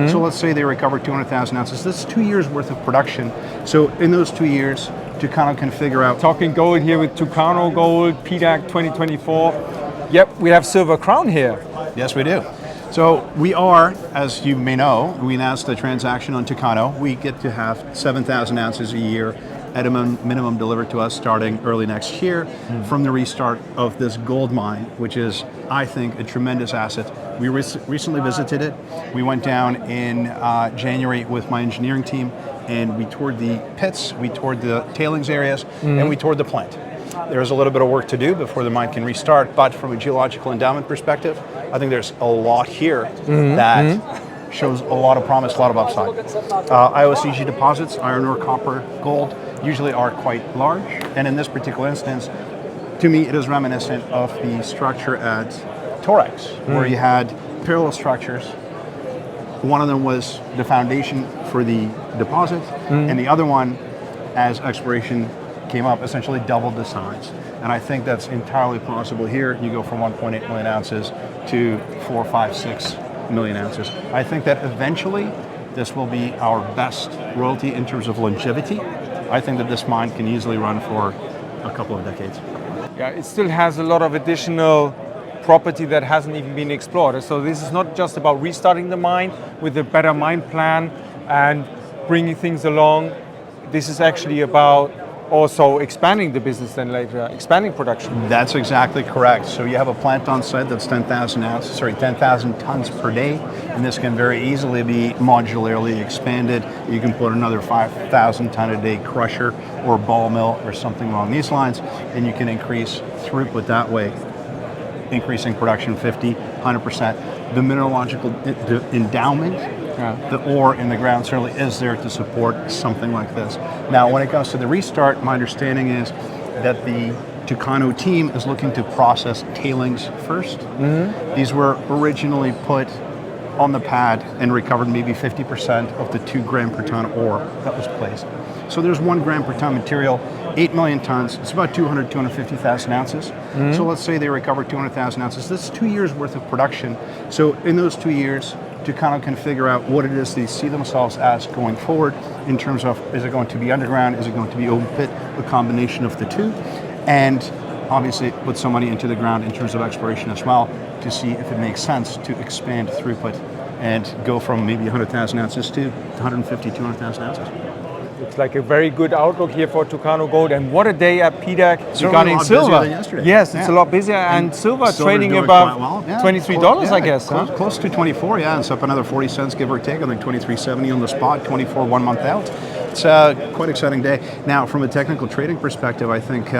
So let's say they recover 200,000 ounces. That's 2 years worth of production. So in those 2 years, Tucano can figure out. Talking gold here with Tucano Gold, PDAC 2024. Yep, we have Silver Crown here. Yes, we do. So we are, as you may know, we announced the transaction on Tucano. We get to have 7,000 ounces a year at a minimum delivered to us starting early next year from the restart of this gold mine, which is, I think, a tremendous asset. We recently visited it. We went down in January with my engineering team, and we toured the pits, we toured the tailings areas, and we toured the plant. There's a little bit of work to do before the mine can restart, but from a geological endowment perspective, I think there's a lot here that shows a lot of promise, a lot of upside. IOCG deposits, iron ore, copper, gold, usually are quite large, and in this particular instance, to me, it is reminiscent of the structure at Torex, where you had parallel structures. One of them was the foundation for the deposit, and the other one, as exploration came up, essentially doubled the size. And I think that's entirely possible here. You go from 1.8 million ounces to 4, 5, 6 million ounces. I think that eventually this will be our best royalty in terms of longevity. I think that this mine can easily run for a couple of decades. Yeah, it still has a lot of additional property that hasn't even been explored. So this is not just about restarting the mine with a better mine plan and bringing things along. This is actually about also expanding the business then later, expanding production. That's exactly correct. So you have a plant on site that's 10,000 tons per day, and this can very easily be modularly expanded. You can put another 5,000 ton a day crusher or ball mill or something along these lines, and you can increase throughput that way, increasing production 50, 100%. The mineralogical endowment, the ore in the ground certainly is there to support something like this. Now, when it comes to the restart, my understanding is that the Tucano team is looking to process tailings first. These were originally put on the pad and recovered maybe 50% of the 2 gram per ton ore that was placed. So there's 1 gram per ton material, 8 million tons, it's about 250,000 ounces. So let's say they recover 200,000 ounces. That's 2 years worth of production. So in those 2 years, Tucano can figure out what it is they see themselves as going forward in terms of, is it going to be underground, is it going to be open pit, a combination of the two, and obviously put some money into the ground in terms of exploration as well to see if it makes sense to expand throughput and go from maybe 100,000 ounces to 150, 200,000 ounces. Looks like a very good outlook here for Tucano Gold, and what a day at PDAC regarding silver. Yes, it's a lot busier, and silver trading above $23, I guess. Close to 24, yeah, it's up another 40 cents, give or take. I think 23.70 on the spot, 24 1 month out. It's a quite exciting day. Now, from a technical trading perspective, I think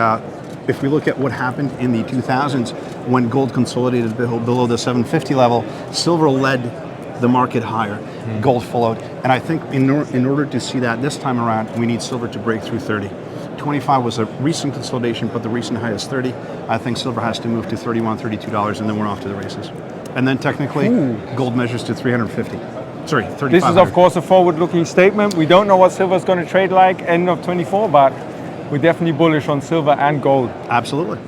if we look at what happened in the 2000s when gold consolidated below the 750 level, silver led the market higher, gold followed. And I think in order to see that this time around, we need silver to break through 30. 25 was a recent consolidation, but the recent high is 30. I think silver has to move to $31, $32, and then we're off to the races. And then technically, gold measures to 350. Sorry, 35. This is, of course, a forward-looking statement. We don't know what silver is going to trade like end of 24, but we're definitely bullish on silver and gold. Absolutely.